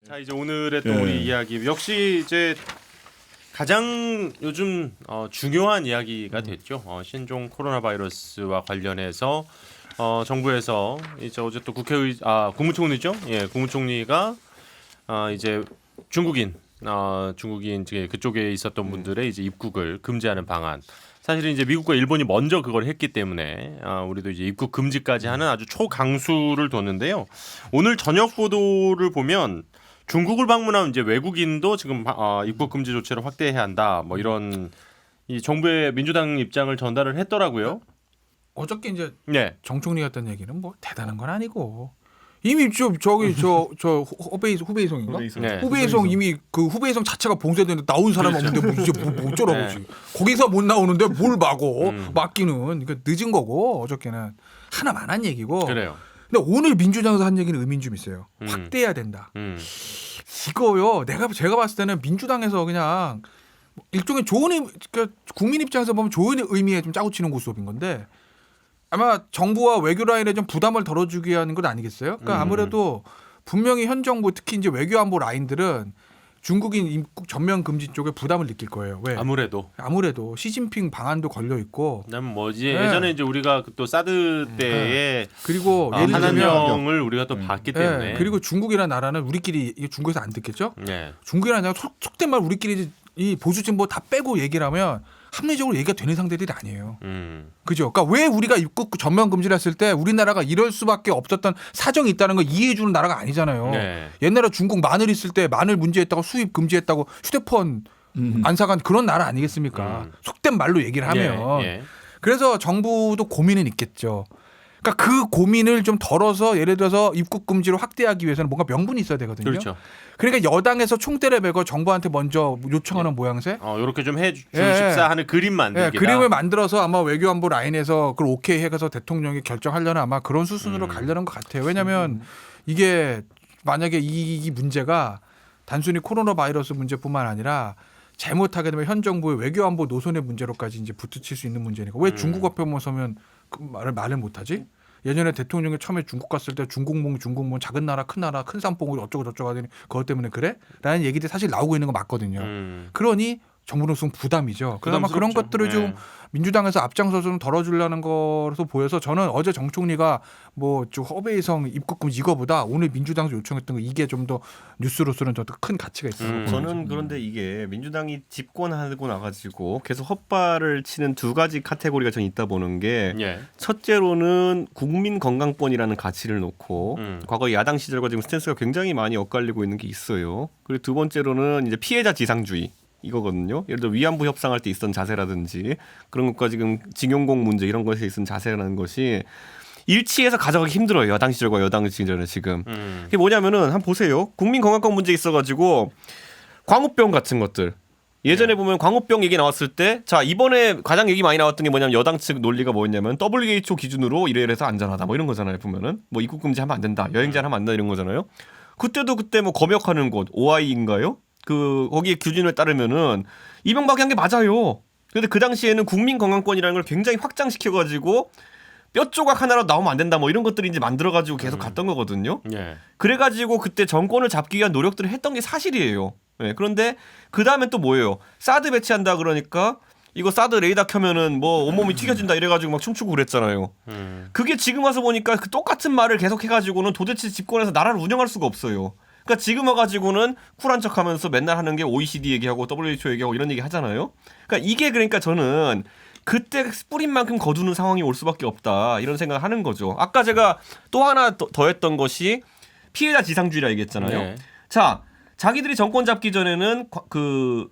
자 이제 오늘의 또 우리 이야기 역시 이제 가장 요즘 중요한 이야기가 됐죠. 신종 코로나 바이러스와 관련해서 정부에서 이제 어제 또 국무총리죠. 예, 국무총리가 이제 중국인 이제 그쪽에 있었던 분들의 이제 입국을 금지하는 방안. 사실은 이제 미국과 일본이 먼저 그걸 했기 때문에 우리도 이제 입국 금지까지 하는 아주 초강수를 뒀는데요. 오늘 저녁 보도를 보면 중국을 방문한 이제 외국인도 지금 입국 금지 조치를 확대해야 한다. 뭐 이런 이 정부의 민주당 입장을 전달을 했더라고요. 어저께 이제 네. 정 총리가 했던 얘기는 뭐 대단한 건 아니고 이미 저 후베이성인가? 네. 후베이성 이미 그 후베이성 자체가 봉쇄되는데 나온 사람 없는데 뭐 이제 뭐 어쩌라고지. 거기서 못 나오는데 뭘 막어? 막기는 그러니까 늦은 거고 어저께는 하나만한 얘기고. 그래요. 근데 오늘 민주당에서 한 얘기는 의미는 좀 있어요. 확대해야 된다. 이거요. 제가 봤을 때는 민주당에서 그냥 일종의 그러니까 국민 입장에서 보면 좋은 의미에 좀 짜고 치는 고수업인 건데 아마 정부와 외교 라인에 좀 부담을 덜어주기 위한 것 아니겠어요? 그러니까 아무래도 분명히 현 정부 특히 이제 외교안보 라인들은 중국인 입국 전면 금지 쪽에 부담을 느낄 거예요. 왜? 아무래도 시진핑 방안도 걸려 있고. 그다음 뭐지? 예전에 이제 우리가 또 사드 때에 그리고 예를 들면 한한령을 우리가 또 봤기 때문에. 그리고 중국이라는 나라는 우리끼리 이게 중국에서 안 듣겠죠? 네. 중국이라는 나라 속된 말 우리끼리 이 보수 진보 다 빼고 얘기를 하면 합리적으로 얘기가 되는 상대들이 아니에요. 그죠? 그러니까 왜 우리가 입국 전면 금지를 했을 때 우리나라가 이럴 수밖에 없었던 사정이 있다는 걸 이해해 주는 나라가 아니잖아요. 네. 옛날에 중국 마늘 있을 때 마늘 문제했다고 수입 금지했다고 휴대폰 안 사간 그런 나라 아니겠습니까? 속된 말로 얘기를 하면. 예. 그래서 정부도 고민은 있겠죠. 그러니까 그 고민을 좀 덜어서 예를 들어서 입국 금지를 확대하기 위해서는 뭔가 명분이 있어야 되거든요. 그렇죠. 그러니까 여당에서 총대를 베고 정부한테 먼저 요청하는 모양새. 이렇게 좀 해주십사 하는 그림 만들기다. 그림을 만들어서 아마 외교안보 라인에서 그걸 오케이 해서 대통령이 결정하려는 아마 그런 수순으로 가려는 것 같아요. 왜냐하면 이게 만약에 이 문제가 단순히 코로나 바이러스 문제뿐만 아니라 잘못하게 되면 현 정부의 외교안보 노선의 문제로까지 이제 붙칠 수 있는 문제니까 왜 중국 앞에 서면 그 말을 못하지? 예전에 대통령이 처음에 중국 갔을 때 중국몽 작은 나라 큰 산봉우리 어쩌고 저쩌고 하더니 그것 때문에 그래? 라는 얘기들이 사실 나오고 있는 거 맞거든요. 그러니 정부로서는 부담이죠. 그나마 그런 것들을 좀 민주당에서 앞장서서 좀 덜어주려는 것으로 보여서 저는 어제 정 총리가 뭐 허베이성 입국금 이거보다 오늘 민주당에서 요청했던 거 이게 좀 더 뉴스로서는 더 큰 가치가 있다고 저는 그런데 이게 민주당이 집권하고 나가지고 계속 헛발을 치는 두 가지 카테고리가 전 있다 보는 게 첫째로는 국민 건강권이라는 가치를 놓고 과거 야당 시절과 지금 스탠스가 굉장히 많이 엇갈리고 있는 게 있어요. 그리고 두 번째로는 이제 피해자 지상주의. 이거거든요. 예를 들어 위안부 협상할 때 있었던 자세라든지 그런 것과 지금 징용공 문제 이런 것에 있었던 자세라는 것이 일치해서 가져가기 힘들어요. 야당 시절과 여당 시절에 지금. 그게 뭐냐면은 한번 보세요. 국민 건강권 문제 있어가지고 광우병 같은 것들. 예전에 보면 광우병 얘기 나왔을 때 자 이번에 가장 얘기 많이 나왔던 게 뭐냐면 여당 측 논리가 뭐였냐면 WHO 기준으로 이래서 안전하다 뭐 이런 거잖아요. 보면은 뭐 입국 금지하면 안 된다. 여행자 하면 안 된다 이런 거잖아요. 그때도 그때 뭐 검역하는 곳 OI인가요? 거기에 기준에 따르면은 이명박이 한 게 맞아요. 그런데 그 당시에는 국민 건강권이라는 걸 굉장히 확장시켜가지고 뼈 조각 하나라도 나오면 안 된다 뭐 이런 것들이 이제 만들어가지고 계속 갔던 거거든요. 그래가지고 그때 정권을 잡기 위한 노력들을 했던 게 사실이에요. 그런데 그 다음에 또 뭐예요? 사드 배치한다 그러니까 이거 사드 레이더 켜면은 뭐 온몸이 튀겨진다 이래가지고 막 춤추고 그랬잖아요. 그게 지금 와서 보니까 그 똑같은 말을 계속 해가지고는 도대체 집권해서 나라를 운영할 수가 없어요. 그러니까 지금 와가지고는 쿨한 척하면서 맨날 하는 게 OECD 얘기하고 WHO 얘기하고 이런 얘기 하잖아요. 그러니까 이게 그러니까 저는 그때 뿌린 만큼 거두는 상황이 올 수밖에 없다 이런 생각을 하는 거죠. 아까 제가 또 하나 더했던 것이 피해자 지상주의라 얘기했잖아요. 자, 자기들이 정권 잡기 전에는 그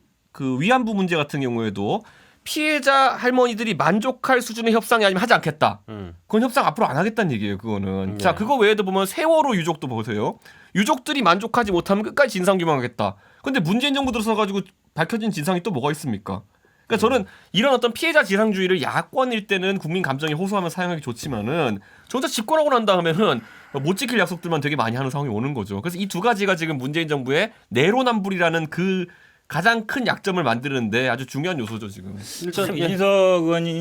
위안부 문제 같은 경우에도 피해자 할머니들이 만족할 수준의 협상이 아니면 하지 않겠다. 그건 협상 앞으로 안 하겠다는 얘기예요. 그거는. 자, 그거 외에도 보면 세월호 유족도 보세요. 유족들이 만족하지 못하면 끝까지 진상규명하겠다. 근데 문재인 정부 들어서가지고 밝혀진 진상이 또 뭐가 있습니까? 그러니까 저는 이런 어떤 피해자 지상주의를 야권일 때는 국민 감정에 호소하면 사용하기 좋지만은 정작 집권하고 난 다음에는 못 지킬 약속들만 되게 많이 하는 상황이 오는 거죠. 그래서 이 두 가지가 지금 문재인 정부의 내로남불이라는 그 가장 큰 약점을 만드는데 아주 중요한 요소죠 지금. 일단 이진석 의원이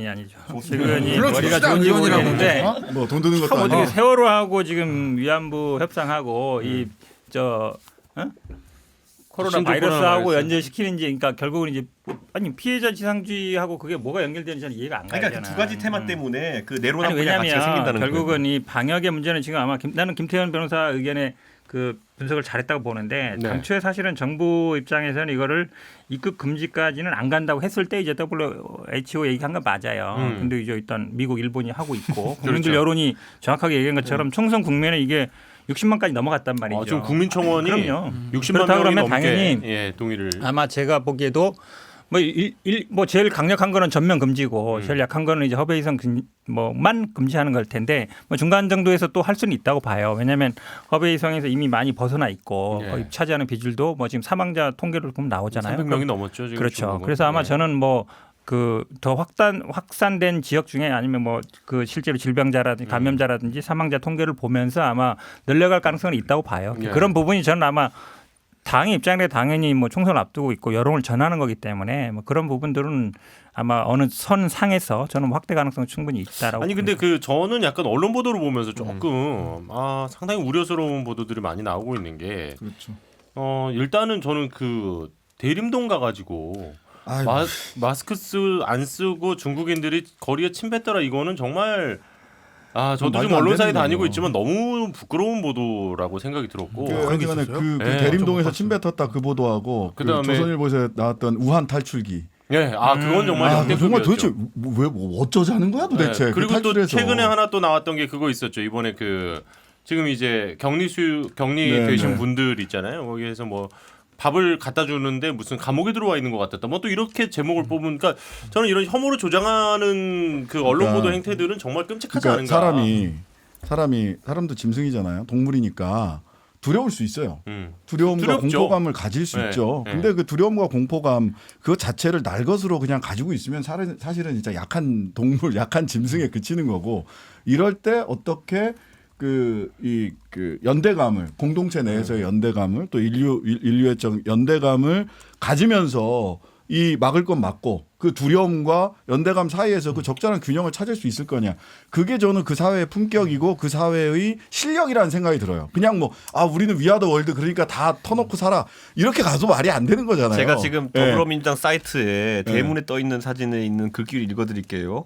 아니죠. 의원이 물론 머리가 좋습니다. 좋은지 의원이라고. 모르겠는데 뭐 돈 드는 것도 참 어떻게 아니고. 세월호하고 지금 위안부 협상하고 코로나 신종 바이러스하고 코로나 연결시키는지 그러니까 결국은 이제 아니 피해자 지상주의하고 그게 뭐가 연결되는지 저는 이해가 안 가잖아요. 그러니까 두 가지 테마 때문에 그 내로남불의 왜냐하면 가치가 생긴다는 결국은 거예요. 이 방역의 문제는 지금 아마 나는 김태현 변호사 의견에 그 분석을 잘했다고 보는데 네. 당초에 사실은 정부 입장에서는 이거를 입국 금지까지는 안 간다고 했을 때 이제 WHO 얘기한 건 맞아요. 근데 이제 일단 미국, 일본이 하고 있고 국민들 그렇죠. 여론이 정확하게 얘기한 것처럼 총선 국면에 이게 60만까지 넘어갔단 말이죠. 지금 국민청원이 그럼요. 60만 그렇다 명이 그러면 넘게 당연히 동의를 아마 제가 보기에도 뭐 제일 강력한 거는 전면 금지고 제일 약한 거는 이제 허베 이성 뭐만 금지하는 걸 텐데 뭐 중간 정도에서 또 할 수는 있다고 봐요. 왜냐하면 허베 이성에서 이미 많이 벗어나 있고 예. 거의 차지하는 비율도 뭐 지금 사망자 통계를 보면 나오잖아요. 300명이 넘었죠. 지금 그렇죠. 중국은. 그래서 아마 네. 저는 뭐 그 더 확산된 지역 중에 아니면 뭐 그 실제로 질병자라든지 감염자라든지 사망자 통계를 보면서 아마 늘려갈 가능성은 있다고 봐요. 예. 그런 부분이 저는 아마 당의 입장에 당연히 뭐 총선을 앞두고 있고 여론을 전하는 거기 때문에 뭐 그런 부분들은 아마 어느 선 상에서 저는 확대 가능성이 충분히 있다라고. 아니 근데 그 저는 약간 언론 보도를 보면서 조금 상당히 우려스러운 보도들이 많이 나오고 있는 게 그렇죠. 일단은 저는 그 대림동 가가지고 아이고. 마스크 안 쓰고 중국인들이 거리에 침뱉더라 이거는 정말 저도 말도 지금 안 언론사에 되는 다니고 거예요. 있지만 너무 부끄러운 보도라고 생각이 들었고 그 그런 게 하여간에 있었어요? 그 네, 대림동에서 좀 못 침뱉었다 그 보도하고 그 그다음에- 조선일보에서 나왔던 우한 탈출기. 예, 그건 정말 그거 정말 역대급이었죠. 도대체 왜 어쩌자는 거야 도대체. 네, 그 그리고 또 탈출해서. 최근에 하나 또 나왔던 게 그거 있었죠. 이번에 그 지금 이제 격리 네, 되신 네. 분들 있잖아요. 거기에서 뭐 밥을 갖다 주는데 무슨 감옥에 들어와 있는 것 같았다. 뭐 또 이렇게 제목을 뽑은. 그러니까 저는 이런 혐오를 조장하는 그 언론 그러니까- 보도 행태들은 정말 끔찍하지 그러니까 않은가. 사람도 짐승이잖아요. 동물이니까 두려울 수 있어요. 두려움과 두렵죠. 공포감을 가질 수 네, 있죠. 네. 근데 그 두려움과 공포감 그것 자체를 날 것으로 그냥 가지고 있으면 사실은 진짜 약한 동물, 약한 짐승에 그치는 거고 이럴 때 어떻게 그 연대감을 공동체 내에서의 연대감을 또 인류의 연대감을 가지면서 이 막을 건 막고 그 두려움과 연대감 사이에서 그 적절한 균형을 찾을 수 있을 거냐. 그게 저는 그 사회의 품격이고 그 사회의 실력이라는 생각이 들어요. 그냥 뭐 우리는 위아더 월드 그러니까 다 터놓고 살아. 이렇게 가도 말이 안 되는 거잖아요. 제가 지금 예. 더불어민주당 사이트에 대문에 떠 있는 사진에 있는 글귀를 읽어드릴게요.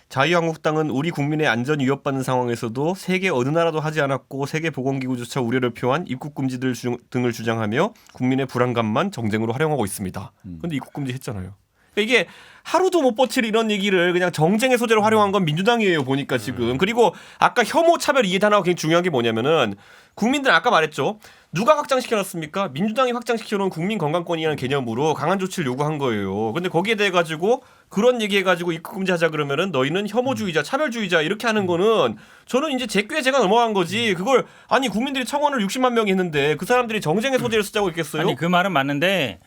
자유한국당은 우리 국민의 안전이 위협받는 상황에서도 세계 어느 나라도 하지 않았고 세계보건기구조차 우려를 표한 입국금지 등을 주장하며 국민의 불안감만 정쟁으로 활용하고 있습니다. 그런데 입국금지 했잖아요. 그러니까 이게 하루도 못 버틸 이런 얘기를 그냥 정쟁의 소재로 활용한 건 민주당이에요 보니까 지금. 그리고 아까 혐오 차별 이해 단어가 굉장히 중요한 게 뭐냐면은 국민들은 아까 말했죠. 누가 확장시켜놨습니까? 민주당이 확장시켜놓은 국민건강권이라는 개념으로 강한 조치를 요구한 거예요. 근데 거기에 대해 가지고 그런 얘기해가지고 입국금지하자 그러면은 너희는 혐오주의자, 차별주의자 이렇게 하는 거는 저는 이제 제 꾀에 제가 넘어간 거지. 그걸 아니 국민들이 청원을 60만 명이 했는데 그 사람들이 정쟁의 소재를 쓰자고 했겠어요? 아니 그 말은 맞는데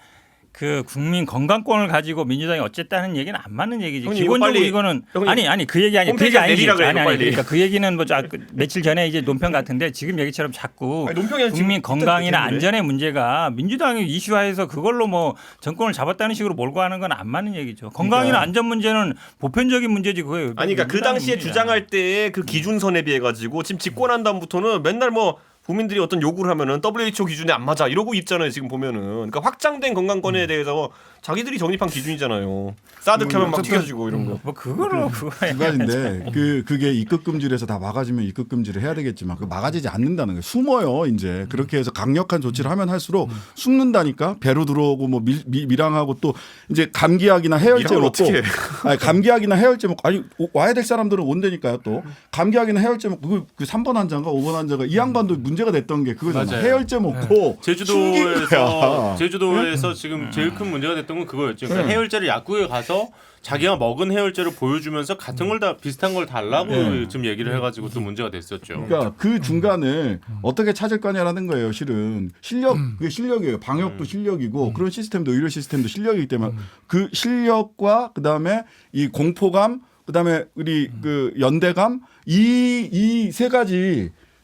그 국민 건강권을 가지고 민주당이 어쨌다는 얘기는 안 맞는 얘기지. 형님, 기본적으로 빨리- 이거는 형님, 아니 그 얘기 아니 그 얘기 홈페이지에 아니지. 내리라 그래요, 아니 빨리. 그러니까 그 얘기는 뭐 며칠 전에 이제 논평 같은데 지금 얘기처럼 자꾸 아니, 논평이 아니라 국민 지금 건강이나 때문에. 안전의 문제가 민주당이 이슈화해서 그걸로 뭐 정권을 잡았다는 식으로 몰고 가는 건 안 맞는 얘기죠. 건강이나 안전 문제는 보편적인 문제지 그거예요. 아니 그러니까 그 당시에 주장할 때의 그 기준선에 비해 가지고 지금 집권한 다음부터는 맨날 뭐 국민들이 어떤 요구를 하면은 WHO 기준에 안 맞아 이러고 있잖아요 지금 보면은. 그러니까 확장된 건강권에 대해서 자기들이 정립한 기준이잖아요. 사드 켜면 막 어쨌든- 튀겨지고 이런 거. 뭐 그거로 그거 두 가지인데 그게 입국 금지를 해서 다 막아지면 입국 금지를 해야 되겠지만 그 막아지지 않는다는 거예요. 숨어요 이제 그렇게 해서 강력한 조치를 하면 할수록 숨는다니까 배로 들어오고 뭐 밀항하고 또 이제 감기약이나 해열제 밀항을 먹고 어떻게 해? 아니, 감기약이나 해열제 먹고 아니 와야 될 사람들은 온다니까요 또 감기약이나 해열제 먹고 그 3번 환자인가 5번 환자가 이 양반도 문제가 됐던 게 그거잖아. 맞아요. 해열제 먹고 숨긴 거야. 제주도에서 지금 제일 큰 문제가 됐던 건 그거였죠. 그러니까 네. 해열제를 약국에 가서 자기가 먹은 해열제를 보여주면서 같은 걸 다 비슷한 걸 달라고 네. 지금 얘기를 해가지고 또 문제가 됐었죠. 그러니까 그 중간을 어떻게 찾을 거냐라는 거예요. 실은 그게 실력이에요. 방역도 실력이고 그런 시스템도 의료 시스템도 실력이기 때문에 그 실력과 그다음에 이 공포감 그다음에 우리 그 연대감 이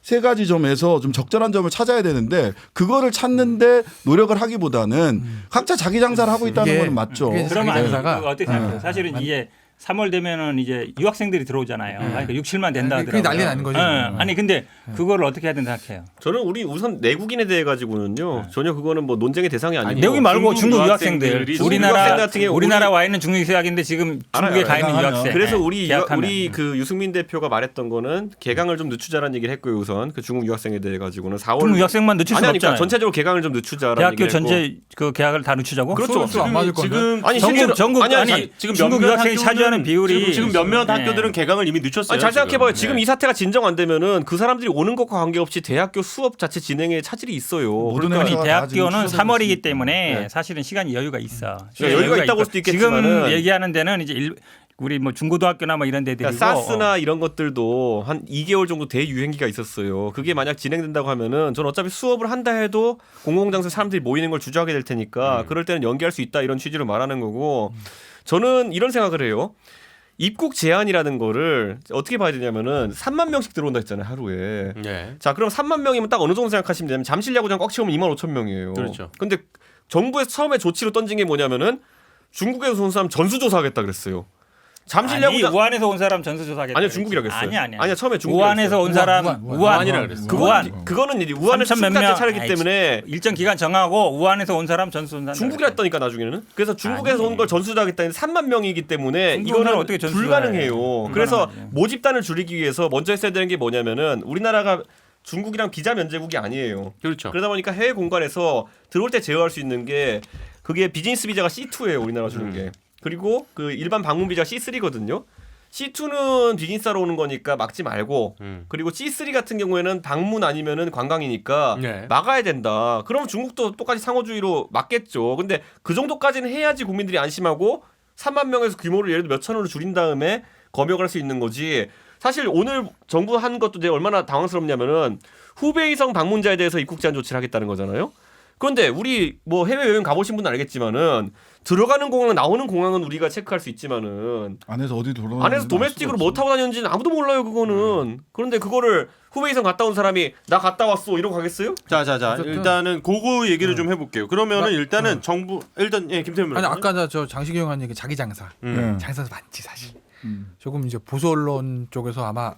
세 세 가지 점에서 좀 적절한 점을 찾아야 되는데 그거를 찾는데 노력을 하기보다는 각자 자기 장사를 하고 있다는 이게- 건 맞죠. 이게 그러면 아니, 장사가- 그거 어떻게 생각해요? 사실은 이제 3월 되면은 이제 유학생들이 들어오잖아요. 그러니까 6, 7만 된다 그게 하더라고요. 난리 나는 거죠. 아니 근데 그거를 어떻게 해야 된다 생각해요? 저는 우리 우선 내국인에 대해 가지고는요 전혀 그거는 뭐 논쟁의 대상이 아니고 내국인 말고 중국 유학생들 유학생들이 중국 유학생 우리나라 같은 경우 우리나라 와 있는 중국 유학인데 지금 중국에 알아요. 가 있는 개강하면. 유학생. 그래서 네, 우리 계약하면. 그 유승민 대표가 말했던 거는 개강을 좀 늦추자라는 얘기를 했고요. 우선 그 중국 유학생에 대해 가지고는 4월 중국 유학생만 늦출 수 아니 그러니까 없잖아요. 전체적으로 개강을 좀 늦추자라는 대학교 얘기를 했고. 전체 그 계약을 다 늦추자고? 그렇죠. 수업도 안 맞을 건데. 지금 아니 전국 실제로 전국 아니 지금 중국 몇몇 유학생이 학교는 차지하는 비율이 지금 몇몇 네. 학교들은 개강을 이미 늦췄어요. 아니 잘 생각해봐요. 지금. 지금 네. 이 사태가 진정 안 되면은 그 사람들이 오는 것과 관계없이 대학교 수업 자체 진행에 차질이 있어요. 모든 그러니까 아니 회사가 다 지금 대학교는 취소되고 3월이기 있으니까. 때문에 네. 사실은 시간이 여유가 있어. 그러니까 여유가 있다고 볼 수도 있겠지만은 지금 얘기하는 데는 이제 우리 뭐 중고등학교나 뭐 이런 데들이고 그러니까 사스나 이런 것들도 한 2개월 정도 대유행기가 있었어요. 그게 만약 진행된다고 하면은 저는 어차피 수업을 한다 해도 공공장소에 사람들이 모이는 걸 주저하게 될 테니까 그럴 때는 연기할 수 있다 이런 취지로 말하는 거고 저는 이런 생각을 해요. 입국 제한이라는 거를 어떻게 봐야 되냐면은 3만 명씩 들어온다 했잖아요 하루에. 네. 자 그럼 3만 명이면 딱 어느 정도 생각하시면 되냐면 잠실 야구장 꽉 채우면 2만 5천 명이에요. 그렇죠. 근데 정부에서 처음에 조치로 던진 게 뭐냐면은 중국에서 온 사람 전수조사하겠다 그랬어요. 잠실 아니 야구장 우한에서 온 사람 전수조사하겠다. 아니요 중국이라고 했어요. 아니야. 처음에 중국 우한에서 온 사람 우한. 우한이라 그랬어요. 우한 그거는 이제 우한에서 3천 몇 숙자재 명. 차리기 아이, 때문에 일정 기간 정하고 우한에서 온 사람 전수조사. 중국이라 했다니까 나중에는. 그래서 중국에서 아니. 온 걸 전수조사하겠다는 3만 명이기 때문에 중국은 이거는 어떻게 전수조사해요? 불가능해요. 그래서 불가능하지. 모집단을 줄이기 위해서 먼저 했어야 되는 게 뭐냐면은 우리나라가 중국이랑 비자 면제국이 아니에요. 그렇죠. 그러다 보니까 해외 공간에서 들어올 때 제어할 수 있는 게 그게 비즈니스 비자가 C2예요. 우리나라 주는 게. 그리고 그 일반 방문 비자 C3거든요. C2는 비즈니스하러 오는 거니까 막지 말고 그리고 C3 같은 경우에는 방문 아니면은 관광이니까 네. 막아야 된다. 그러면 중국도 똑같이 상호주의로 막겠죠. 근데 그 정도까지는 해야지 국민들이 안심하고 3만 명에서 규모를 예를 들어 몇 천으로 줄인 다음에 검역을 할 수 있는 거지. 사실 오늘 정부 한 것도 내가 얼마나 당황스럽냐면은 후베이성 방문자에 대해서 입국 제한 조치를 하겠다는 거잖아요. 그런데 우리 뭐 해외 여행 가보신 분은 알겠지만은 들어가는 공항 나오는 공항은 우리가 체크할 수 있지만은 안에서 어디 돌아다니는지 안에서 도메스틱으로 뭐 타고 다녔는지는 아무도 몰라요 그거는. 그런데 그거를 후베이성 갔다 온 사람이 나 갔다 왔어 이러고 가겠어요? 자자자 어쨌든- 일단은 그거 얘기를 좀 해볼게요. 그러면은 일단은 정부 일단 예 김태현 아니 변호사님. 아까 저 장식이 형 한 얘기 자기 장사. 네. 장사도 많지 사실. 조금 이제 보수 언론 쪽에서 아마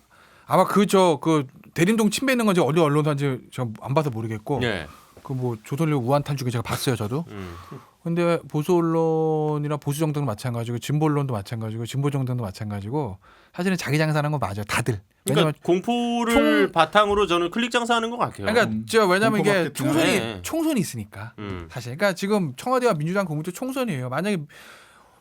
그 대림동 침배 있는 건지 어디 언론사인지 저 안 봐서 모르겠고 예. 그 뭐 조선일보 우한탄 중에 제가 봤어요 저도. 음. 근데 보수 언론이나 보수 정당도 마찬가지고 진보 언론도 마찬가지고 진보 정당도 마찬가지고 사실은 자기 장사하는 건 맞아요 다들. 왜냐면 그러니까 공포를 총- 바탕으로 저는 클릭 장사하는 것 같아요. 그러니까 저 왜냐면 공포 이게 마케팅. 네. 총선이 있으니까 음. 사실. 그러니까 지금 청와대와 민주당 공도 총선이에요. 만약에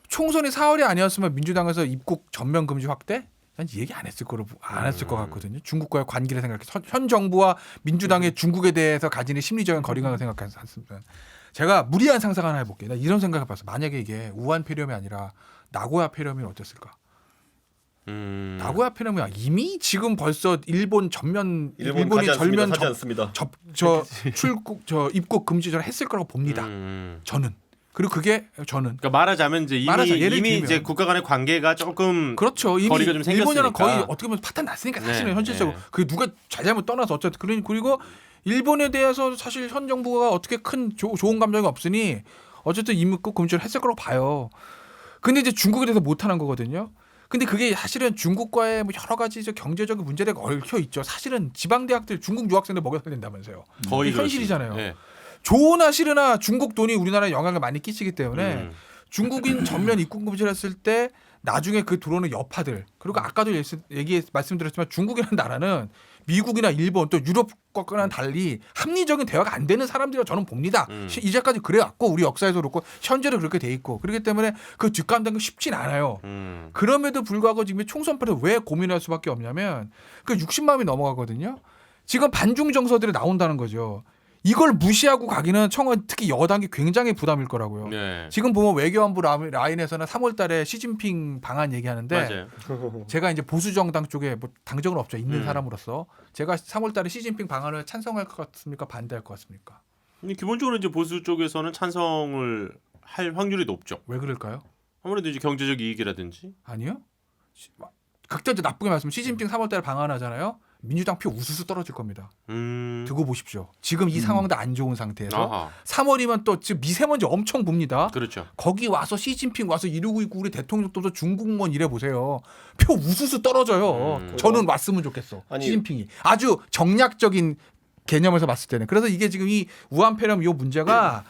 총선이 4월이 아니었으면 민주당에서 입국 전면 금지 확대? 난 얘기 안 했을 것 같거든요. 중국과의 관계를 생각해서 현 정부와 민주당의 중국에 대해서 가지는 심리적인 거리감을 생각해서 제가 무리한 상상 하나 해볼게요. 나 이런 생각해봤어. 만약에 이게 우한 폐렴이 아니라 나고야 폐렴이면 어땠을까? 나고야 폐렴이 이미 지금 벌써 일본이 가지 않습니다. 절면 하지 않습니다. 입국 금지를 했을 거라고 봅니다. 저는. 그리고 그게 저는 그러니까 말하자면 이제 예를 이미 들면. 이제 국가 간의 관계가 조금 그렇죠. 이미 거리가 좀 생겼으니까. 일본이랑 거의 어떻게 보면 파탄 났으니까 사실은 네, 현실적으로 네. 그게 누가 잘잘못 떠나서 어쨌든 그리고 일본에 대해서 사실 현 정부가 어떻게 큰 좋은 감정이 없으니 어쨌든 입국 금지를 했을 거라고 봐요. 근데 이제 중국에 대해서 못하는 거거든요. 근데 그게 사실은 중국과의 뭐 여러 가지 경제적인 문제가 얽혀 있죠. 사실은 지방 대학들 중국 유학생들 먹여야 된다면서요. 거의 그게 현실이잖아요. 그렇지. 예. 좋으나 싫으나 중국 돈이 우리나라에 영향을 많이 끼치기 때문에 중국인 전면 입국 금지를 했을 때 나중에 그 들어오는 여파들 그리고 아까도 말씀드렸지만 중국이라는 나라는 미국이나 일본 또 유럽과는 달리 합리적인 대화가 안 되는 사람들이라고 저는 봅니다. 이제까지 그래왔고 우리 역사에서 그렇고 현재도 그렇게 돼 있고 그렇기 때문에 그 뒷감당이 쉽진 않아요. 그럼에도 불구하고 지금 총선판에 왜 고민할 수밖에 없냐면 그 60만이 넘어가거든요. 지금 반중 정서들이 나온다는 거죠. 이걸 무시하고 가기는 특히 여당이 굉장히 부담일 거라고요. 네. 지금 보면 외교안보 라인에서는 3월달에 시진핑 방한 얘기하는데 맞아요. 제가 이제 보수 정당 쪽에 뭐 당적은 없죠. 있는 사람으로서 제가 3월달에 시진핑 방한을 찬성할 것 같습니까? 반대할 것 같습니까? 근데 기본적으로 이제 보수 쪽에서는 찬성을 할 확률이 높죠. 왜 그럴까요? 아무래도 이제 경제적 이익이라든지. 아니요. 극단적 나쁘게 말씀하면 시진핑 3월달에 방한하잖아요. 민주당 표 우수수 떨어질 겁니다. 음. 두고 보십시오. 지금 이 상황도 안 좋은 상태에서 아하. 3월이면 또 지금 미세먼지 엄청 붑니다. 그렇죠. 거기 와서 시진핑 와서 이러고 있고 우리 대통령도 중국만 이래 보세요. 표 우수수 떨어져요. 저는 왔으면 좋겠어. 아니, 시진핑이 아주 정략적인 개념에서 봤을 때는. 그래서 이게 지금 이 우한폐렴 이 문제가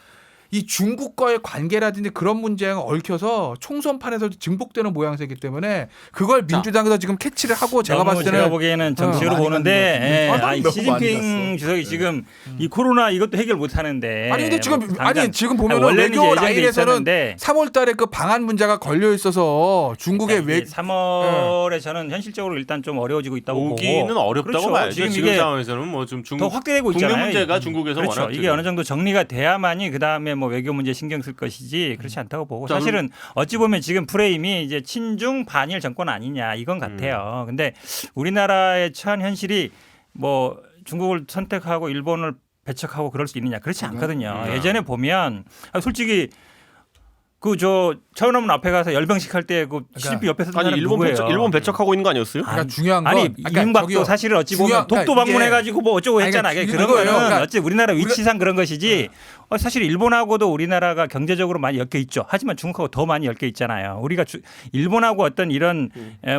이 중국과의 관계라든지 그런 문제가 얽혀서 총선판에서 증폭되는 모양새이기 때문에 그걸 민주당에서 지금 캐치를 하고 제가 봤을 때는 제가 보기에는 정치로 많이 보는데 가는 것 같은데. 이 너무 많이 시진핑 갔어. 주석이 지금 이 코로나 이것도 해결 못 하는데 아니 근데 지금 뭐 당장- 아니 지금 보면은 원래는 외교 이제 예정돼 라인에서는 있었는데 3월달에 그 방한 문제가 걸려 있어서 중국의 그러니까 이게 3월에 저는 현실적으로 일단 좀 어려워지고 있다고 오기는 보고 어렵다고 그렇죠. 봐야죠. 지금 지금 이게 상황에서는 뭐 좀 더 확대되고 국내 있잖아요. 문제가 중국에서 그렇죠. 워낙 이게 어느 정도 정리가 돼야만이 그다음에 뭐 외교 문제 신경 쓸 것이지 그렇지 않다고 보고 저는- 사실은 어찌 보면 지금 프레임이 이제 친중 반일 정권 아니냐 이건 같아요. 근데 우리나라의 처한 현실이 뭐 중국을 선택하고 일본을 배척하고 그럴 수 있느냐 그렇지 않거든요. 예전에 보면 솔직히 그 저 천안문 앞에 가서 열병식 할 때 그 시진핑 옆에 서 아니 사람 일본 누구예요? 일본 배척하고 있는 거 아니었어요? 그러니까 중요한 건 아니 그러니까 이명박도 저기요. 사실은 어찌 보면 중요한- 독도 그러니까 방문해가지고 뭐 어쩌고 아니, 했잖아. 그러니까 그런 이거예요. 거는 그러니까 어찌 우리나라 위치상 그런 것이지 사실 일본하고도 우리나라가 경제적으로 많이 엮여 있죠. 하지만 중국하고 더 많이 엮여 있잖아요. 우리가 일본하고 어떤 이런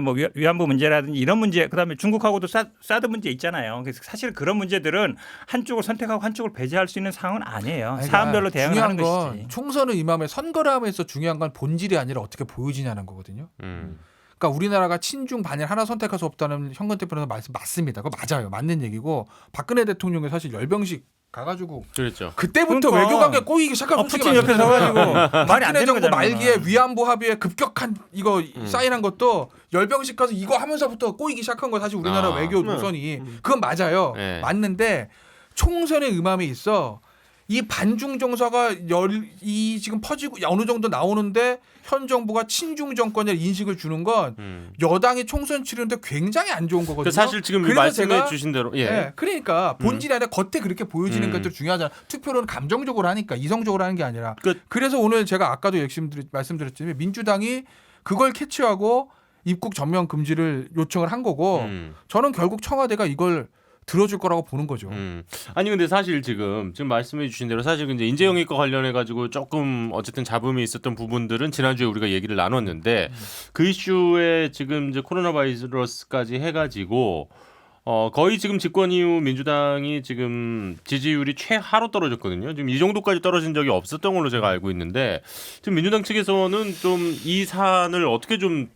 뭐 위안부 문제라든지 이런 문제 그다음에 중국하고도 사드 문제 있잖아요. 그래서 사실 그런 문제들은 한쪽을 선택하고 한쪽을 배제할 수 있는 상황은 아니에요. 아니, 사안별로 대응을 중요한 하는 건 것이지. 총선을 임하면 선거를 하면서 중요한 건 본질이 아니라 어떻게 보여지냐는 거거든요. 그러니까 우리나라가 친중 반일 하나 선택할 수 없다는 현근택 변호사 말씀 맞습니다. 그거 맞아요. 맞는 얘기고 박근혜 대통령이 사실 열병식 가가지고 그렇죠. 그때부터 그러니까. 외교 관계 꼬이기 시작하고 푸틴 옆에 서가지고 말이 안 박근혜 되는 정부 거잖아요. 말기에 위안부 합의에 급격한 이거 사인한 것도 열병식 가서 이거 하면서부터 꼬이기 시작한 거 사실 우리나라 아. 외교 노선이 그건 맞아요. 네. 맞는데 총선의 음함에 있어 이 반중 정서가 이 지금 퍼지고 어느 정도 나오는데 현 정부가 친중 정권의 인식을 주는 건 여당이 총선 치르는데 굉장히 안 좋은 거거든요. 사실 지금 그래서 말씀해 제가 주신 대로 예, 그러니까 본질이 아니라 겉에 그렇게 보여지는 것들이 중요하잖아. 투표로는 감정적으로 하니까 이성적으로 하는 게 아니라. 그래서 오늘 제가 아까도 말씀드렸지만 민주당이 그걸 캐치하고 입국 전면 금지를 요청을 한 거고 저는 결국 청와대가 이걸 들어줄 거라고 보는 거죠. 아니 근데 사실 지금 말씀해 주신 대로 사실 이제 인재영입과 관련해 가지고 조금 어쨌든 잡음이 있었던 부분들은 지난주에 우리가 얘기를 나눴는데 그 이슈에 지금 이제 코로나 바이러스까지 해가지고 거의 지금 집권 이후 민주당이 지금 지지율이 최하로 떨어졌거든요. 지금 이 정도까지 떨어진 적이 없었던 걸로 제가 알고 있는데 지금 민주당 측에서는 좀 이 사안을 어떻게 좀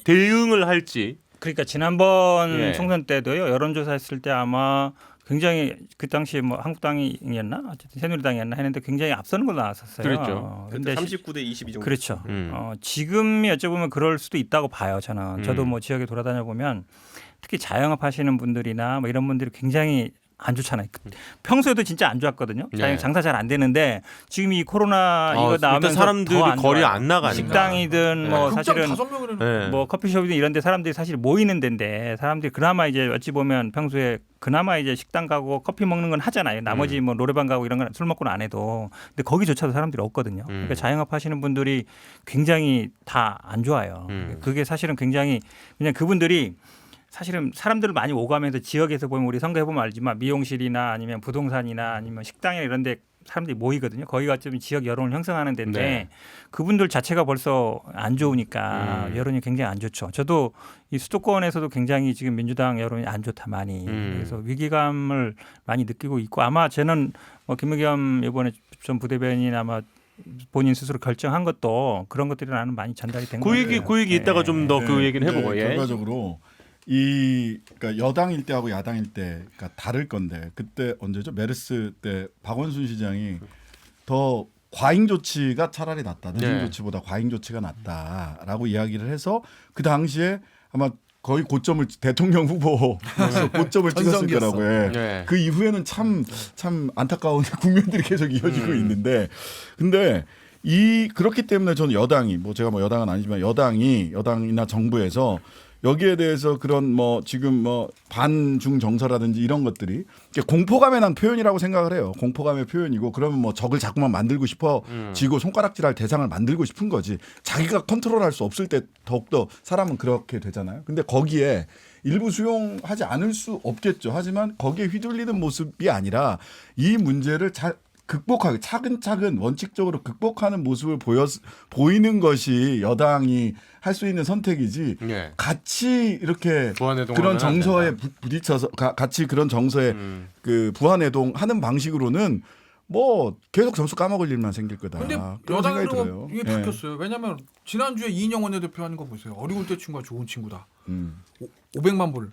대응을 할지. 그러니까 지난번 예. 총선 때도요 여론조사 했을 때 아마 굉장히 그 당시에 뭐 한국당이었나 어쨌든 새누리당이었나 했는데 굉장히 앞서는 걸로 나왔었어요. 그랬죠. 근데 39대 22 정도. 그렇죠. 음. 지금이 어찌보면 그럴 수도 있다고 봐요. 저는 저도 뭐 지역에 돌아다녀 보면 특히 자영업 하시는 분들이나 뭐 이런 분들이 굉장히 안 좋잖아요. 평소에도 진짜 안 좋았거든요. 네. 장사 잘 안 되는데 지금 이 코로나 이거 일단 나오면서 사람들이 더 안 거리 좋아요. 안 나가니까. 식당이든 뭐 극장 사실은 5명이라는 네. 뭐 커피숍이든 이런 데 사람들이 사실 모이는 데인데 사람들이 그나마 이제 어찌 보면 평소에 그나마 이제 식당 가고 커피 먹는 건 하잖아요. 나머지 뭐 노래방 가고 이런 건 술 먹고는 안 해도. 근데 거기조차도 사람들이 없거든요. 그러니까 자영업 하시는 분들이 굉장히 다 안 좋아요. 그게 사실은 굉장히 그냥 그분들이 사실은 사람들을 많이 오가면서 지역에서 보면 우리 선거해 보면 알지만 미용실이나 아니면 부동산이나 아니면 식당이나 이런 데 사람들이 모이거든요. 거기가 좀 지역 여론을 형성하는 데인데 네. 그분들 자체가 벌써 안 좋으니까 여론이 굉장히 안 좋죠. 저도 이 수도권에서도 굉장히 지금 민주당 여론이 안 좋다 많이. 그래서 위기감을 많이 느끼고 있고 아마 저는 뭐 김의겸 이번에 전 부대변인 아마 본인 스스로 결정한 것도 그런 것들이 나는 많이 전달이 된 것 같아요. 그 얘기 이따가 좀 더 그 얘기는 해보고 예. 결과적으로 그러니까 여당일 때하고 야당일 때가 다를 건데 그때 언제죠? 메르스 때 박원순 시장이 더 과잉 조치가 차라리 낫다. 늦은 네. 조치보다 과잉 조치가 낫다라고 이야기를 해서 그 당시에 아마 거의 고점을 대통령 후보로서 고점을 찍었을 전성기였어. 거라고 해. 네. 그 이후에는 참 안타까운 국면들이 계속 이어지고 있는데 근데 그렇기 때문에 저는 여당이 뭐 제가 뭐 여당은 아니지만 여당이나 정부에서 여기에 대해서 그런 뭐 지금 뭐 반중 정서라든지 이런 것들이 공포감에 난 표현이라고 생각을 해요. 공포감의 표현이고 그러면 뭐 적을 자꾸만 만들고 싶어지고 손가락질할 대상을 만들고 싶은 거지. 자기가 컨트롤할 수 없을 때 더욱더 사람은 그렇게 되잖아요. 근데 거기에 일부 수용하지 않을 수 없겠죠. 하지만 거기에 휘둘리는 모습이 아니라 이 문제를 잘 극복하고 차근차근 원칙적으로 극복하는 모습을 보이는 것이 여당이 할 수 있는 선택이지 예. 같이 이렇게 부안해동하면 그런 안 정서에 부딪혀서 같이 그런 정서에 그 부안해동하는 방식으로는 뭐 계속 점수 까먹을 일만 생길 거다. 근데 그런 생각이 들어요. 여당으로 이게 예. 바뀌었어요. 왜냐하면 지난주에 이인영 원내대표 하는 거 보세요. 어려울 때 친구가 좋은 친구다. 음. 500만 불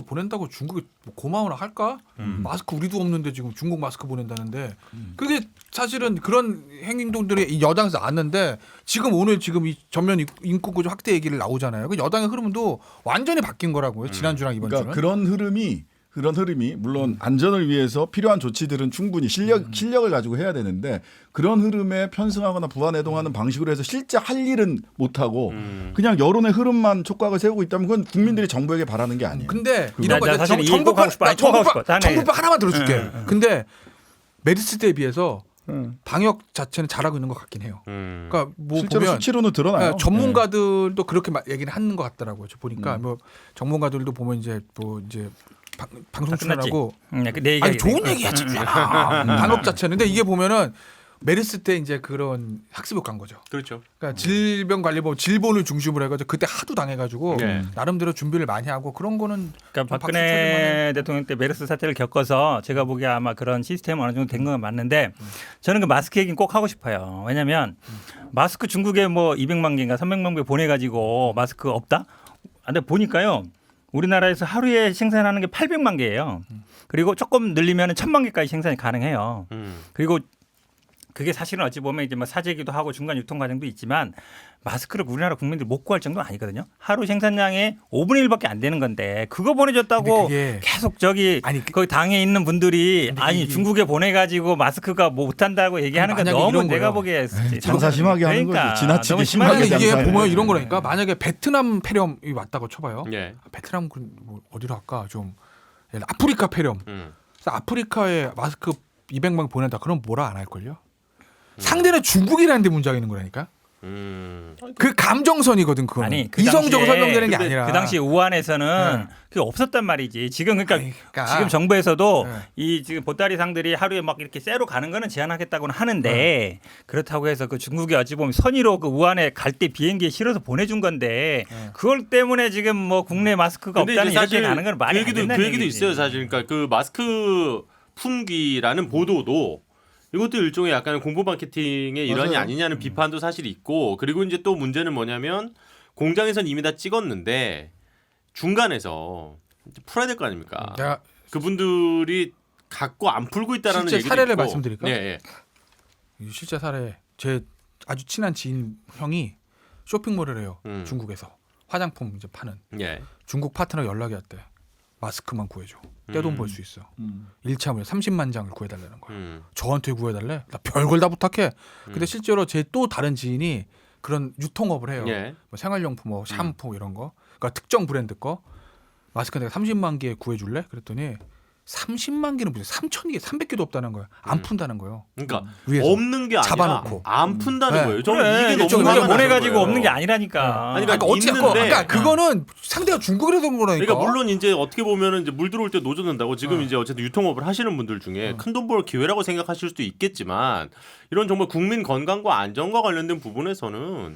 보낸다고 중국이 뭐 고마워나 할까? 마스크 우리도 없는데 지금 중국 마스크 보낸다는데 그게 사실은 그런 행동들이 이 여당에서 나왔는데 지금 오늘 지금 이 전면 인구 구조 확대 얘기를 나오잖아요. 그 여당의 흐름도 완전히 바뀐 거라고요. 지난주랑 이번 그러니까 주는. 그런 흐름이 물론 안전을 위해서 필요한 조치들은 충분히 실력을 가지고 해야 되는데 그런 흐름에 편승하거나 부안해동하는 방식으로 해서 실제 할 일은 못하고 그냥 여론의 흐름만 촉각을 세우고 있다면 그건 국민들이 정부에게 바라는 게 아니에요. 근데 나 이런 거 사실 이 정부파 하고 싶어. 아니, 꼭 하고 싶어. 정부파 하나만 들어줄게. 근데 메르스 때에 비해서 방역 자체는 잘하고 있는 것 같긴 해요. 그러니까 뭐 실제로 보면 수치로는 드러나요. 전문가들도 그렇게 얘기를 하는 것 같더라고요. 저 보니까 뭐 전문가들도 보면 이제 방송 출연하고 내 얘기 아니 좋은 얘기야 진짜. 방역 자체는 근데 이게 보면은 메르스 때 이제 그런 학습을 간 거죠. 그렇죠. 그러니까 질병관리법 질본을 중심으로 해가지고 그때 하도 당해가지고 네. 나름대로 준비를 많이 하고 그런 거는 그러니까 박수 박근혜 대통령 때 메르스 사태를 겪어서 제가 보기에 아마 그런 시스템 어느 정도 된 건 맞는데 저는 그 마스크 얘기는 꼭 하고 싶어요. 왜냐하면 마스크 중국에 뭐 200만 개인가 300만 개 보내가지고 마스크 없다? 근데 보니까요. 우리나라에서 하루에 생산하는 게 800만 개예요. 그리고 조금 늘리면 1000만 개까지 생산이 가능해요. 그리고 그게 사실은 어찌 보면 이제 뭐 사재기도 하고 중간 유통 과정도 있지만 마스크를 우리나라 국민들이 못 구할 정도는 아니거든요. 하루 생산량의 5분의 1밖에 안 되는 건데 그거 보내줬다고 그게 계속 저기 아니, 거기 당에 있는 분들이 아니 이게 중국에 보내가지고 마스크가 못한다고 얘기하는 건 만약에 너무 이런 내가 거예요. 보기에 장사 심하게 하는 그러니까 거지. 지나치게 너무 심하게 만약에 이게 장사하는 보면 거지. 이런 거라니까 만약에 베트남 폐렴이 왔다고 쳐봐요. 예. 베트남 뭐 어디로 할까 좀 아프리카 폐렴. 그래서 아프리카에 마스크 200만 보낸다. 그럼 뭐라 안 할 걸요? 상대는 중국이라는 데 문제가 있는 거라니까. 그 감정선이거든 그거는. 아니, 그 이성적으로 당시에 설명되는 게 근데 아니라. 그 당시 우한에서는 네. 그게 없었단 말이지. 지금 그러니까 아니, 그러니까. 지금 정부에서도 네. 이 지금 보따리상들이 하루에 막 이렇게 쎄로 가는 거는 제한하겠다고는 하는데 그렇다고 해서 그 중국이 어찌 보면 선의로 그 우한에 갈 때 비행기에 실어서 보내준 건데 그걸 때문에 지금 뭐 국내 마스크가 근데 없다는 이제 이렇게 가는 건 말이 안 그 된다는 얘기도 얘기지. 있어요. 사실 그러니까 그 마스크 품귀라는 보도도 이것도 일종의 약간의 공보 마케팅의 일환이 맞아요. 아니냐는 비판도 사실 있고 그리고 이제 또 문제는 뭐냐면 공장에선 이미 다 찍었는데 중간에서 이제 풀어야 될 거 아닙니까? 내가 그분들이 갖고 안 풀고 있다라는 실제 얘기도 사례를 있고. 말씀드릴까요? 예, 예. 이 실제 사례 제 아주 친한 지인 형이 쇼핑몰을 해요. 중국에서 화장품 이제 파는 예. 중국 파트너 연락이 왔대. 마스크만 구해줘. 떼돈 벌 수 있어. 1차 무려 30만 장을 구해달라는 거야. 저한테 구해달래? 나 별걸 다 부탁해. 근데 실제로 제 또 다른 지인이 그런 유통업을 해요. 예. 뭐 생활용품, 뭐 샴푸 이런 거. 그러니까 특정 브랜드 거. 마스크 내가 30만 개 구해줄래? 그랬더니 30만 개는 무슨 3,000개, 300개도 없다는 거야. 안 푼다는 거예요. 그러니까 위에서. 없는 게 아니라 잡아놓고. 안 푼다는 네. 거예요. 저는 그래, 이게 너무 좀 화가 이게 나는 보내가지고 거예요. 없는 게 아니라니까. 아니, 그러니까 어찌됐건 있는데. 그러니까 그거는 상대가 중국이라서 그러니까. 그러니까 물론 이제 어떻게 보면은 이제 물 들어올 때 노젓는다고 지금 이제 어쨌든 유통업을 하시는 분들 중에 큰 돈 벌 기회라고 생각하실 수도 있겠지만 이런 정말 국민 건강과 안전과 관련된 부분에서는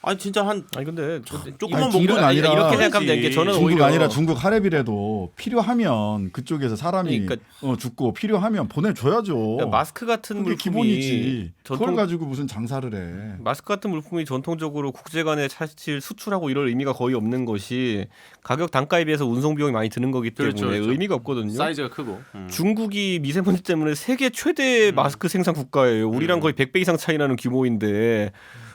아니 진짜 아니 근데 조금만 아니, 중국은 먹는 아니라 이렇게 생각하면 되는 게 저는 중국 오히려 아니라 중국 하랩이라도 필요하면 그쪽에서 사람이 그러니까 죽고 필요하면 보내줘야죠. 마스크 같은 그게 물품이 기본이지. 그걸 전통 가지고 무슨 장사를 해. 마스크 같은 물품이 전통적으로 국제 간에 사실 수출하고 이럴 의미가 거의 없는 것이 가격 단가에 비해서 운송 비용이 많이 드는 거기 때문에 그렇죠, 그렇죠. 의미가 없거든요. 사이즈가 크고 중국이 미세먼지 때문에 세계 최대 마스크 생산 국가예요. 우리랑 거의 100배 이상 차이 나는 규모인데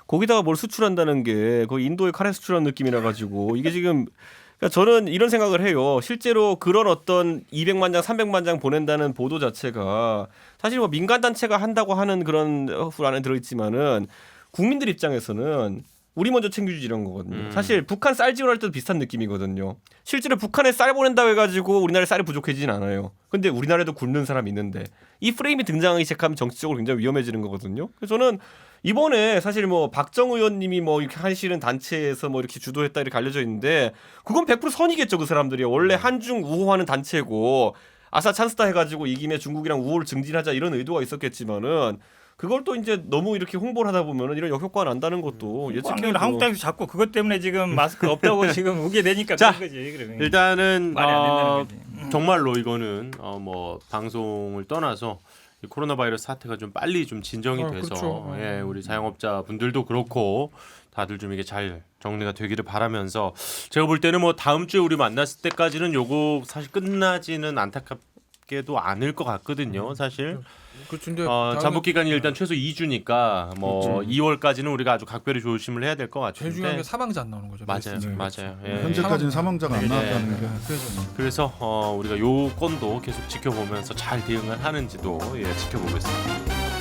거기다가 뭘 수출한다는 게 거의 인도에 카레 수출하는 느낌이라 가지고 이게 지금 그러니까 저는 이런 생각을 해요. 실제로 그런 어떤 200만 장, 300만 장 보낸다는 보도 자체가 사실 뭐 민간 단체가 한다고 하는 그런 후 안에 들어 있지만은 국민들 입장에서는 우리 먼저 챙겨주지 이런 거거든요. 사실 북한 쌀 지원할 때도 비슷한 느낌이거든요. 실제로 북한에 쌀 보낸다고 해가지고 우리나라에 쌀이 부족해지진 않아요. 근데 우리나라에도 굶는 사람이 있는데 이 프레임이 등장하기 시작하면 정치적으로 굉장히 위험해지는 거거든요. 그래서 저는 이번에 사실 뭐 박정 의원님이 뭐 이렇게 하시는 단체에서 뭐 이렇게 주도했다 이렇게 알려져 있는데 그건 100% 선이겠죠 그 사람들이. 원래 한중 우호하는 단체고 아사 찬스다 해가지고 이 김에 중국이랑 우호를 증진하자 이런 의도가 있었겠지만은 그걸 또 이제 너무 이렇게 홍보를 하다 보면은 이런 역효과가 난다는 것도 예측해요. 한국 땅에서 자꾸 그것 때문에 지금 마스크 없다고 지금 우게 되니까 자, 그런 거지. 그러면. 일단은 말이 안 된다는 거지. 정말로 이거는 뭐 방송을 떠나서 이 코로나 바이러스 사태가 좀 빨리 좀 진정이 돼서 그렇죠. 예, 우리 자영업자 분들도 그렇고 다들 좀 이게 잘 정리가 되기를 바라면서 제가 볼 때는 뭐 다음 주에 우리 만났을 때까지는 요거 사실 끝나지는 안타깝게도 않을 것 같거든요. 사실 그렇죠. 근데 잠복 기간이 일단 최소 2주니까 뭐 2월까지는 우리가 아주 각별히 조심을 해야 될 것 같은데. 제일 중요한 게 사망자 안 나오는 거죠. 맞아요, 네. 맞아요. 예. 현재까지는 사망자가 안 네. 나왔다는 게. 그래서 그래서 우리가 요 건도 계속 지켜보면서 잘 대응을 하는지도 예, 지켜보겠습니다.